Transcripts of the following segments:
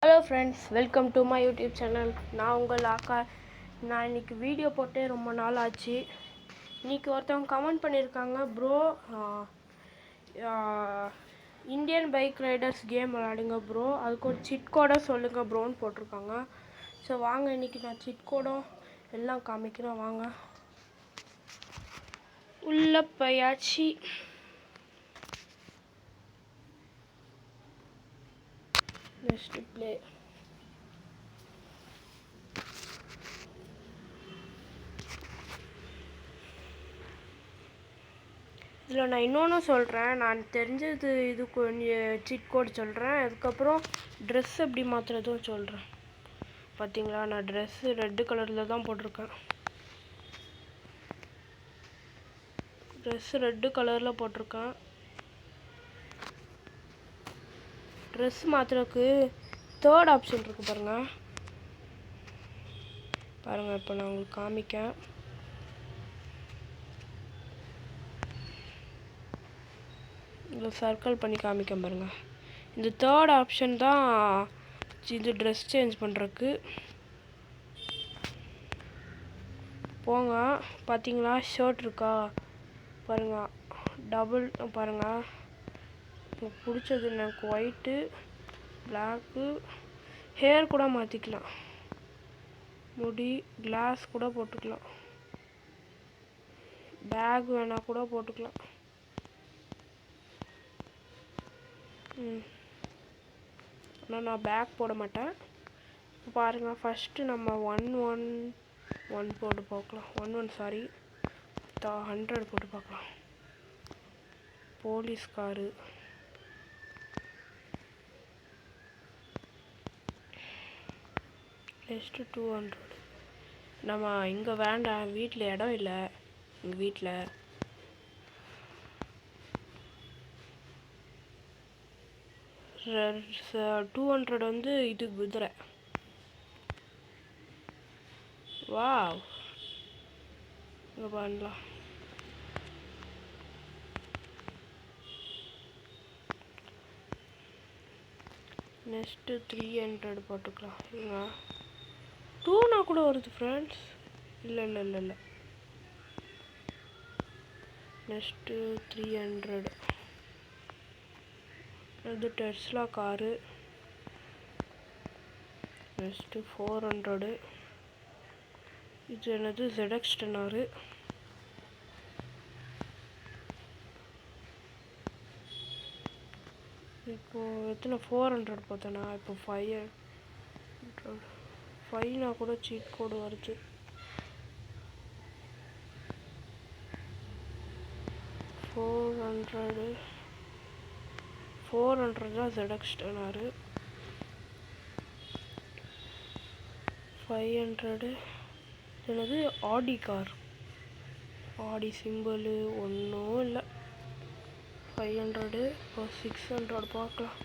Hello friends, welcome to my YouTube channel. நான் உங்கள் ஆக்கா. நான் இன்றைக்கி வீடியோ போட்டே ரொம்ப நாள் ஆச்சு. இன்றைக்கி ஒருத்தவங்க கமெண்ட் பண்ணியிருக்காங்க, bro Indian bike riders game விளாடுங்க ப்ரோ, அதுக்கு ஒரு சிட் கோடை சொல்லுங்கள் ப்ரோன்னு போட்டிருக்காங்க. ஸோ வாங்க, இன்றைக்கி நான் சிட் கோடும் எல்லாம் காமிக்கிறேன். வாங்க உள்ள போயாச்சு. Next play. இதில் நான் இன்னொன்று சொல்கிறேன். நான் தெரிஞ்சது இது கொஞ்சம் சிட் கோட் சொல்கிறேன். அதுக்கப்புறம் ட்ரெஸ் எப்படி மாற்றுறதும் சொல்கிறேன். பார்த்தீங்களா, நான் ட்ரெஸ்ஸு ரெட்டு கலரில் தான் போட்டிருக்கேன். ட்ரெஸ்ஸு ரெட்டு கலரில் போட்டிருக்கேன். ட்ரெஸ் மாற்றுறதுக்கு தேர்ட் ஆப்ஷன் இருக்குது பாருங்கள். இப்போ நான் உங்களுக்கு காமிக்கேன். இதில் சர்க்கிள் பண்ணி காமிக்க பாருங்கள். இந்த தேர்ட் ஆப்ஷன் தான் இது ட்ரெஸ் சேஞ்ச் பண்ணுறதுக்கு. போங்க, பார்த்தீங்களா ஷர்ட் இருக்கா பாருங்கள், டபுள் பாருங்கள். எனக்கு பிடிச்சது எனக்கு ஒயிட்டு, பிளாக்கு. ஹேர் கூட மாற்றிக்கலாம், முடி, கிளாஸ் கூட போட்டுக்கலாம், பேக் வேணால் கூட போட்டுக்கலாம். ஆனால் நான் பேக் போட மாட்டேன். பாருங்கள், ஃபஸ்ட்டு நம்ம 1 போட்டு பார்க்கலாம். 100 போட்டு பார்க்கலாம். Police car. நெக்ஸ்ட்டு 200. நம்ம இங்கே வேண்டாம், வீட்டில் இடம் இல்லை. எங்கள் வீட்டில் 200 வந்து இது குதிரை. வாவ், இங்கே பண்ணலாம். நெக்ஸ்ட்டு 300 போட்டுக்கலாம். இங்க 2 கூட வருது ஃப்ரெண்ட்ஸ். இல்லை. நெக்ஸ்ட்டு 300. இது டெஸ்லா காரு. நெக்ஸ்ட்டு 400. இது என்னது, ZX 10R. இப்போது எத்தனை 400 பார்த்தேன்னா, இப்போ 5 கூட சீட் கோடு வருது. 400 தான் ZX 10R. 500 என்னது, ஆடி கார். ஆடி சிம்பிள் ஒன்றும் இல்லை. 500. இப்போ 600 பார்க்கலாம்.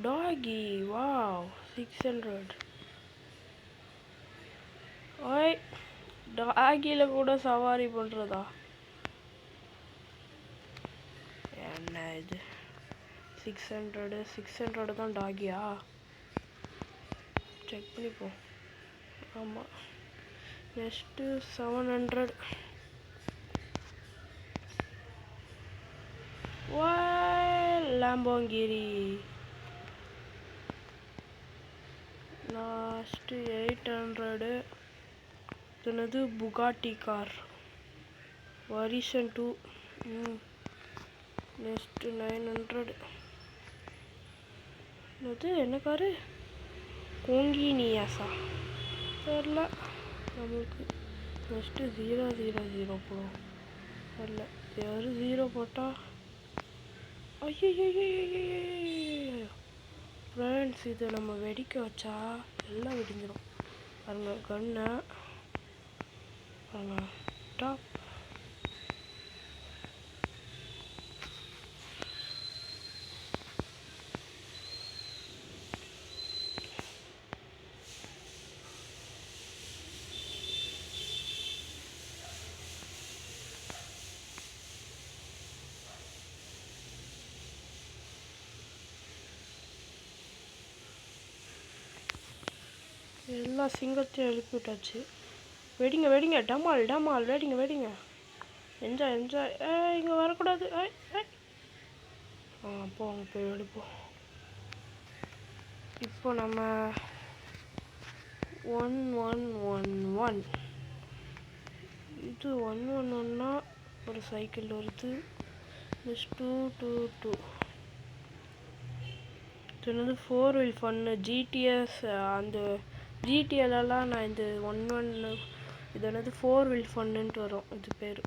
டாகி. வாவ், 600. ஓய், டாகியில் கூட சவாரி பண்ணுறதா? என்ன இது, 600 தான் டாகியா? செக் பண்ணிப்போம். ஆமாம். நெக்ஸ்ட்டு 700. லாம்போங்கிரி. லாஸ்ட்டு 800. இதுனது புகாட்டி கார் வரிசன் 2. நெக்ஸ்ட்டு 900. இது என்ன காரு, கோங்கினியாசா தெரில நம்மளுக்கு. நெக்ஸ்ட்டு 000 போடும். தெரில, யாரு 0 போட்டால். ஐயோ ஃப்ரெண்ட்ஸ், இதை நம்ம வெடிக்க வச்சா எல்லாம் வெடிஞ்சிடும். பாருங்க, கண்ணை பாருங்க, டாப். எல்லா சிங்கத்தையும் எழுப்பி விட்டாச்சு. வெடிங்க வெடிங்க, டமால் டமால், வெடிங்க வெடிங்க. Enjoy enjoy. இங்கே வரக்கூடாது. போங்க போய் வெடிப்போம். இப்போ நம்ம 1111 இது 111னா ஒரு சைக்கிள் வருது. ப்ளஸ் 222 இது வந்து 4 வீல் ஃபன்னு. ஜிடிஎஸ் அந்த ஜிடிஎல்லாம் நான் இந்த 11 இது என்னது 4 வீல் ஃபன்னுன்ட்டு வரும் இது பேர்.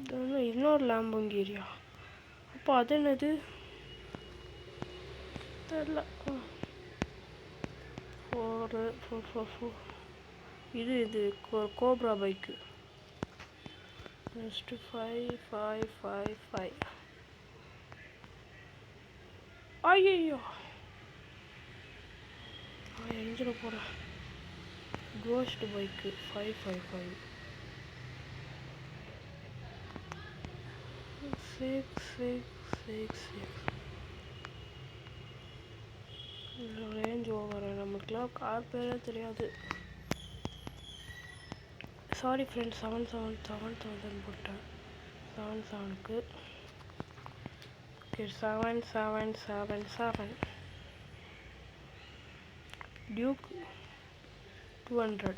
இது வந்து இன்னொரு லாம்போங்கிரியா. அப்போ அது என்னது தெரியல. 444 இது கோப்ரா பைக்கு. நெக்ஸ்ட் 5555. ஐயோ எரிஞ்சிட போகிறேன். Ghost bike 555. 6666. Range over. நமக்குலாம் கார் பேரே தெரியாது. சாரி ஃப்ரெண்ட்ஸ், 7,000 போட்டேன். 77க்கு. ஓகே 7777. டியூக் 200.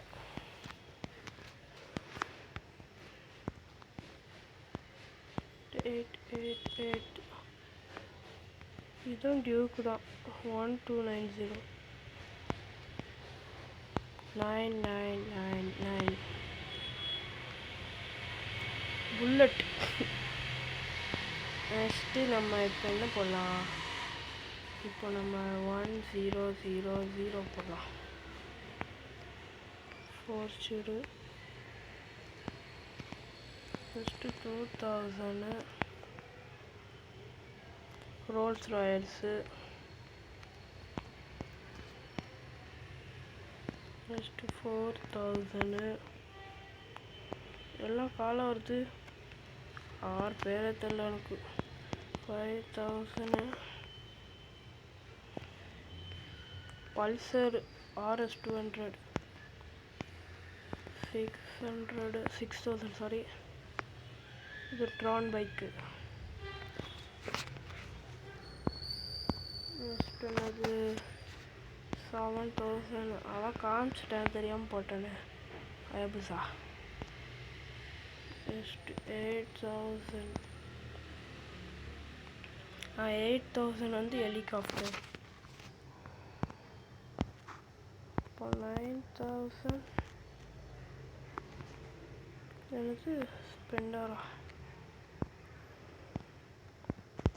இதுவும் டியூக்கு தான். 1290. 9999. புல்லட். நெக்ஸ்ட்டு நம்ம இப்போ என்ன போடலாம்? இப்போ நம்ம 1000 போடலாம். Fortuner first 2000. Rolls Royce first 4000. எல்லாம் காலம் வருது. 6 பேரை தெரியல எனக்கு. 5000. Pulsar RS 200. 6000 சாரி. இது ட்ரான் பைக்கு. நெக்ஸ்ட் என்னது 7000. அதான் காமிச்சிட்டேன், தெரியாமல் போட்டேன்னு. ஹயாபுசா. நெக்ஸ்ட் 8000. 8000 வந்து ஹெலிகாப்டர். இப்போ 9000 எனக்கு ஸ்பெண்டரா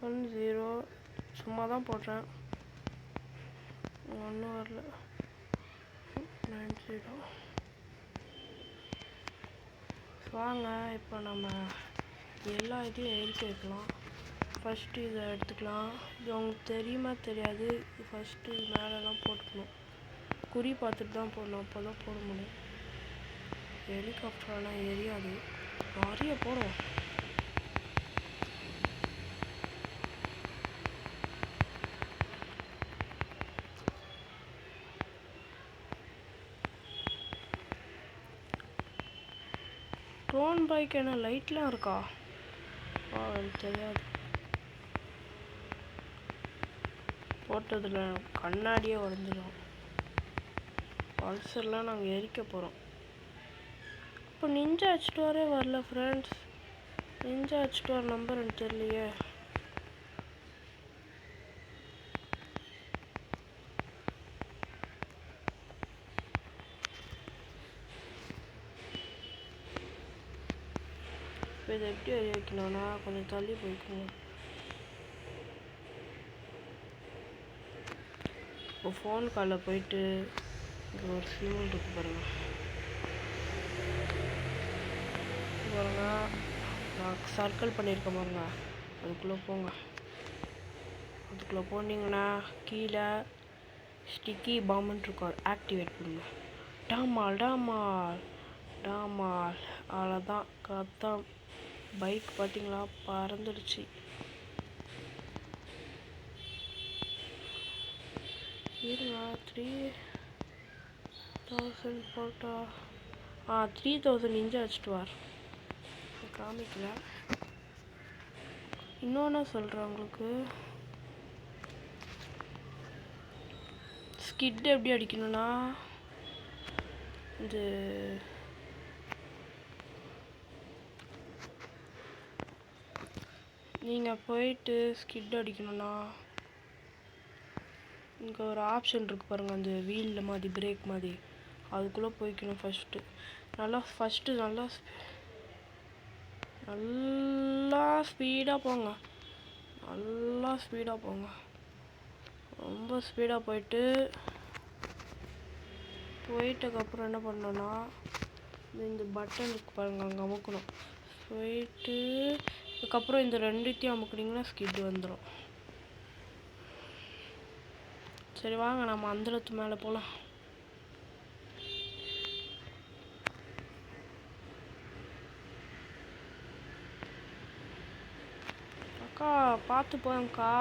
10. சும்மா தான் போடுறேன், ஒன்றும் வரல. 90. வாங்க இப்போ நம்ம எல்லா இதையும் எடுத்து வைக்கலாம். ஃபஸ்ட்டு இதை எடுத்துக்கலாம். இது உங்களுக்கு தெரியுமா தெரியாது. ஃபஸ்ட்டு மேலெலாம் போட்டுக்கணும். குறி பார்த்துட்டு தான் போடணும், அப்போ தான் போட முடியும். ஹெலிகாப்டர்லாம் எரியாது. நிறைய போடும். ட்ரோன் பைக் என்ன லைட்லாம் இருக்கா? எனக்கு தெரியாது. போட்டதில் கண்ணாடியே உடஞ்சிடும். பல்சர்லாம் நாங்கள் எரிக்க போகிறோம். இப்போ நிஞ்சா ஹெச்டிஆரே வரல ஃப்ரெண்ட்ஸ். நிஞ்சா ஹெச்டிஆர் நம்பர் எனக்கு தெரியலையே. இப்போ இதை எப்படி எரிய வைக்கணும்னா கொஞ்சம் தள்ளி போய்க்கணும். இப்போ ஃபோன் காலில் போயிட்டு இங்கே ஒரு சிம்பிள் இருக்கு பாருங்க. பாருங்க, நான் சர்க்கிள் பண்ணியிருக்கேன் பாருங்க. அதுக்குள்ளே போங்க. அதுக்குள்ளே போனீங்கன்னா கீழே ஸ்டிக்கி பாம்புன்னு இருக்கும், ஆக்டிவேட் பண்ணுங்க. டாமால் டாமால் டாமால். அவ்வளோதான், கரெக்டாக பைக் பார்த்தீங்களா பறந்துடுச்சு. 3000 போட்டா 3000 இன்ச்சு அடிச்சிட்டு வார் காமிக்கல. இன்னொன்று சொல்கிறேன் உங்களுக்கு, ஸ்கிட் எப்படி அடிக்கணும்னா இது நீங்கள் போயிட்டு ஸ்கிட் அடிக்கணும்னா இங்கே ஒரு ஆப்ஷன் இருக்குது பாருங்கள், அந்த வீலில் மாதிரி பிரேக் மாதிரி, அதுக்குள்ளே போய்க்கணும் ஃபஸ்ட்டு. நல்லா ஸ்பீடாக போங்க, நல்லா ஸ்பீடாக போங்க, ரொம்ப ஸ்பீடாக போயிட்டதுக்கப்புறம் என்ன பண்ணணும்னா இந்த பட்டன் இருக்கு பாருங்கள், அங்கே அமுக்கணும். போயிட்டு அதுக்கப்புறம் இந்த ரெண்டுத்தையும் அமுக்குனிங்கன்னா ஸ்கிட் வந்துடும். சரி வாங்க நம்ம அந்தளத்து மேலே போகலாம். அக்கா பார்த்து போங்கக்கா.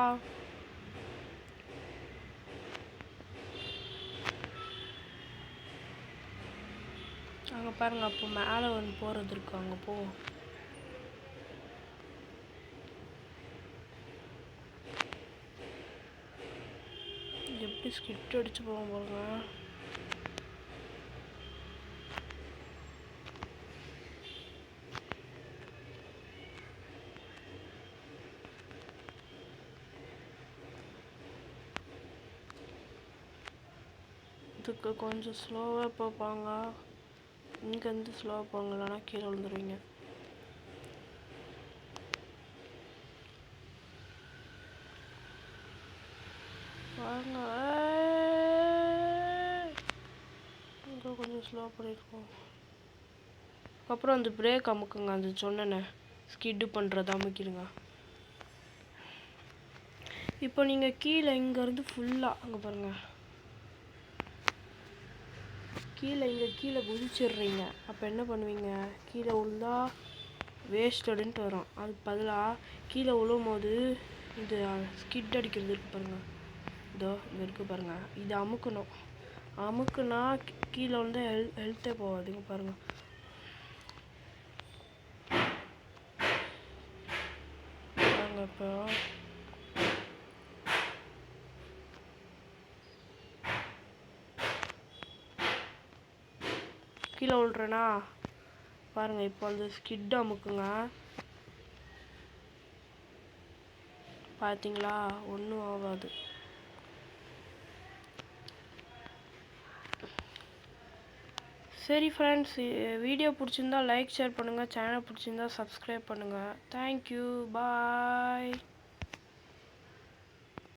அங்கே பாருங்க, அப்போ மேலே வந்து போகிறது இருக்கு, அங்கே போ. எப்படி ஸ்கிட் அடிச்சு போவோம் பாருங்க. இதுக்கு கொஞ்சம் ஸ்லோவாக போப்பாங்க, இங்கேருந்து ஸ்லோவாக போங்க, இல்லைனா கீழே விழுந்துருவீங்க. வாங்க, இங்கே கொஞ்சம் ஸ்லோவாக பண்ணியிருக்கோம். அப்புறம் அந்த பிரேக் அமுக்குங்க, அந்த சொன்னேன்னு ஸ்கிட்டு பண்ணுறது அமுக்கிடுங்க. இப்போ நீங்கள் கீழே இங்கேருந்து ஃபுல்லாக அங்கே பாருங்கள், கீழே குதிச்சிடுறீங்க. அப்போ என்ன பண்ணுவீங்க, கீழே விழுந்தா வேஸ்டடுன்ட்டு வரும். அதுக்கு பதிலாக கீழே விழும் போது இது ஸ்கிட் அடிக்கிறது இருக்குது பாருங்கள், இதோ இங்கே இருக்குது பாருங்கள், இது அமுக்கணும். அமுக்குனா கீழே விழுந்தா ஹெல்த்தே போகாதுங்க பாருங்கள். பாருங்கள், இப்போ கீழே விழுறேன்னா பாருங்கள். இப்போ அந்த ஸ்கிட் அமுக்குங்க, பார்த்தீங்களா, ஒன்றும் ஆகாது. சரி ஃப்ரெண்ட்ஸ், வீடியோ பிடிச்சிருந்தா லைக் ஷேர் பண்ணுங்கள், சேனல் பிடிச்சிருந்தா சப்ஸ்கிரைப் பண்ணுங்கள். தேங்க்யூ, பாய்.